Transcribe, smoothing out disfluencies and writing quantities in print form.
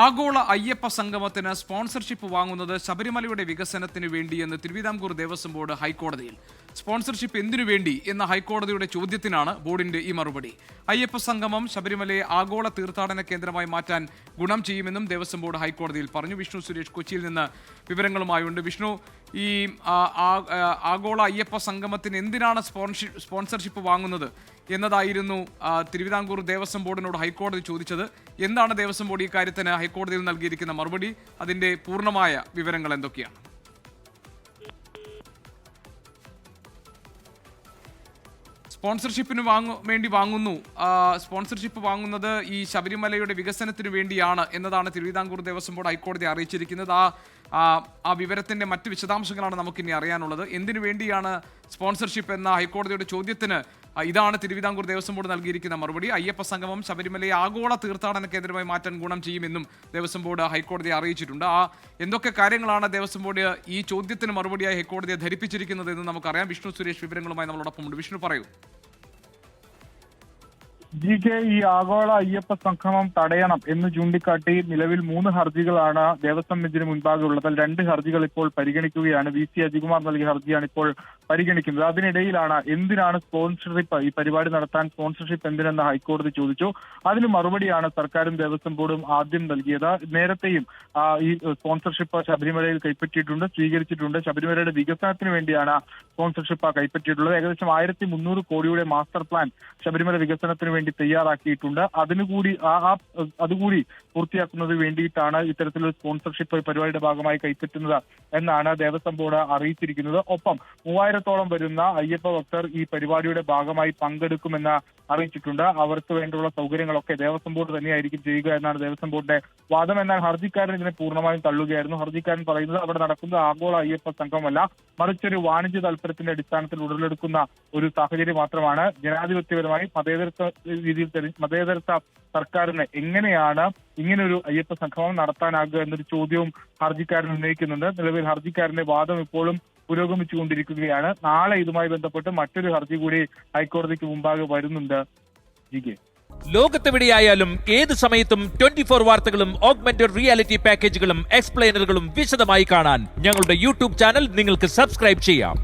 ആഗോള അയ്യപ്പ സംഗമത്തിന് സ്പോൺസർഷിപ്പ് വാങ്ങുന്നത് ശബരിമലയുടെ വികസനത്തിന് വേണ്ടിയെന്ന് തിരുവിതാംകൂർ ദേവസ്വം ബോർഡ് ഹൈക്കോടതിയിൽ. സ്പോൺസർഷിപ്പ് എന്തിനു വേണ്ടി എന്ന ഹൈക്കോടതിയുടെ ചോദ്യത്തിനാണ് ബോർഡിന്റെ ഈ മറുപടി. അയ്യപ്പ സംഗമം ശബരിമലയെ ആഗോള തീർത്ഥാടന കേന്ദ്രമായി മാറ്റാൻ ഗുണം ചെയ്യുമെന്നും ദേവസ്വം ബോർഡ് ഹൈക്കോടതിയിൽ പറഞ്ഞു. വിഷ്ണു സുരേഷ് കൊച്ചിയിൽ നിന്ന് വിവരങ്ങളുമായുണ്ട്. വിഷ്ണു, ഈ ആഗോള അയ്യപ്പ സംഗമത്തിന് എന്തിനാണ് സ്പോൺസർഷിപ്പ് വാങ്ങുന്നത് എന്നതായിരുന്നു തിരുവിതാംകൂർ ദേവസ്വം ബോർഡിനോട് ഹൈക്കോടതി ചോദിച്ചത്. എന്താണ് ദേവസ്വം ബോർഡ് ഈ കാര്യത്തിന് ഹൈക്കോടതിയിൽ നൽകിയിരിക്കുന്ന മറുപടി? അതിന്റെ പൂർണ്ണമായ വിവരങ്ങൾ എന്തൊക്കെയാണ്? സ്പോൺസർഷിപ്പിന് സ്പോൺസർഷിപ്പ് വാങ്ങുന്നത് ഈ ശബരിമലയുടെ വികസനത്തിന് വേണ്ടിയാണ് എന്നതാണ് തിരുവിതാംകൂർ ദേവസ്വം ബോർഡ് ഹൈക്കോടതി അറിയിച്ചിരിക്കുന്നത്. ആ വിവരത്തിന്റെ മറ്റ് വിശദാംശങ്ങളാണ് നമുക്കിനി അറിയാനുള്ളത്. എന്തിനു വേണ്ടിയാണ് സ്പോൺസർഷിപ്പ് എന്ന ഹൈക്കോടതിയുടെ ചോദ്യത്തിന് ഇതാണ് തിരുവിതാംകൂർ ദേവസ്വം ബോർഡ് നൽകിയിരിക്കുന്ന മറുപടി. അയ്യപ്പ സംഗമം ശബരിമലയെ ആഗോള തീർത്ഥാടന കേന്ദ്രമായി മാറ്റാൻ ഗുണം ചെയ്യുമെന്നും ദേവസ്വം ബോർഡ് ഹൈക്കോടതിയെ അറിയിച്ചിട്ടുണ്ട്. എന്തൊക്കെ കാര്യങ്ങളാണ് ദേവസ്വം ബോർഡ് ഈ ചോദ്യത്തിന് മറുപടിയായി ഹൈക്കോടതിയെ ധരിപ്പിച്ചിരിക്കുന്നത് എന്ന് നമുക്കറിയാം. വിഷ്ണു സുരേഷ് വിവരങ്ങളുമായി നമ്മളോടൊപ്പമുണ്ട്. വിഷ്ണു, പറയൂ. ഈ ആഗോള അയ്യപ്പ സംഗമം തടയണം എന്ന് ചൂണ്ടിക്കാട്ടി നിലവിൽ 3 ഹർജികളാണ് ദേവസ്വം ബെഞ്ചിന് മുൻപാകെ ഉള്ളത്. 2 ഹർജികൾ ഇപ്പോൾ പരിഗണിക്കുകയാണ്. VC അജികുമാർ നൽകിയ ഹർജിയാണ് ഇപ്പോൾ പരിഗണിക്കുന്നത്. അതിനിടയിലാണ് എന്തിനാണ് സ്പോൺസർഷിപ്പ്, ഈ പരിപാടി നടത്താൻ സ്പോൺസർഷിപ്പ് എന്തിനെന്ന് ഹൈക്കോടതി ചോദിച്ചു. അതിന് മറുപടിയാണ് സർക്കാരും ദേവസ്വം ബോർഡും ആദ്യം നൽകിയത്. നേരത്തെയും ഈ സ്പോൺസർഷിപ്പ് ശബരിമലയിൽ കൈപ്പറ്റിയിട്ടുണ്ട്, സ്വീകരിച്ചിട്ടുണ്ട്. ശബരിമലയുടെ വികസനത്തിന് വേണ്ടിയാണ് സ്പോൺസർഷിപ്പ് കൈപ്പറ്റിയിട്ടുള്ളത്. ഏകദേശം 1300 കോടിയുടെ മാസ്റ്റർ പ്ലാൻ ശബരിമല വികസനത്തിന് വേണ്ടി തയ്യാറാക്കിയിട്ടുണ്ട്. അതുകൂടി പൂർത്തിയാക്കുന്നതിന് വേണ്ടിയിട്ടാണ് ഇത്തരത്തിലൊരു സ്പോൺസർഷിപ്പ് പരിപാടിയുടെ ഭാഗമായി കൈപ്പറ്റുന്നത് എന്നാണ് ദേവസ്വം ബോർഡ് അറിയിച്ചിരിക്കുന്നത്. ഒപ്പം 3000-ഓളം വരുന്ന അയ്യപ്പ ഭക്തർ ഈ പരിപാടിയുടെ ഭാഗമായി പങ്കെടുക്കുമെന്ന് അറിയിച്ചിട്ടുണ്ട്. അവർക്ക് വേണ്ടിയുള്ള സൗകര്യങ്ങളൊക്കെ ദേവസ്വം ബോർഡ് തന്നെയായിരിക്കും ചെയ്യുക എന്നാണ് ദേവസ്വം ബോർഡിന്റെ വാദം. എന്നാൽ ഹർജിക്കാരൻ ഇതിനെ പൂർണ്ണമായും തള്ളുകയായിരുന്നു. ഹർജിക്കാരൻ പറയുന്നത് അവിടെ നടക്കുന്ന ആഗോള അയ്യപ്പ സംഗമമല്ല, മറിച്ചൊരു വാണിജ്യ താല്പര്യത്തിന്റെ അടിസ്ഥാനത്തിൽ ഉടലെടുക്കുന്ന ഒരു സാഹചര്യം മാത്രമാണ്. ജനാധിപത്യപരമായി മതേതരത്വ സർക്കാരിന് എങ്ങനെയാണ് ഇങ്ങനൊരു അയ്യപ്പ സംഗമം നടത്താനാകുക എന്നൊരു ചോദ്യവും ഹർജിക്കാരൻ ഉന്നയിക്കുന്നുണ്ട്. നിലവിൽ ഹർജിക്കാരന്റെ വാദം ഇപ്പോഴും പുരോഗമിച്ചുകൊണ്ടിരിക്കുകയാണ്. നാളെ ഇതുമായി ബന്ധപ്പെട്ട് മറ്റൊരു ഹർജി കൂടി ഹൈക്കോടതിക്ക് മുമ്പാകെ വരുന്നുണ്ട്. ലോകത്തെവിടെയായാലും ഏത് സമയത്തും 24 വാർത്തകളും ഓഗ്മെന്റഡ് റിയാലിറ്റി പാക്കേജുകളും എക്സ്പ്ലെയിനറുകളും വിശദമായി കാണാൻ ഞങ്ങളുടെ യൂട്യൂബ് ചാനൽ നിങ്ങൾക്ക് സബ്സ്ക്രൈബ് ചെയ്യാം.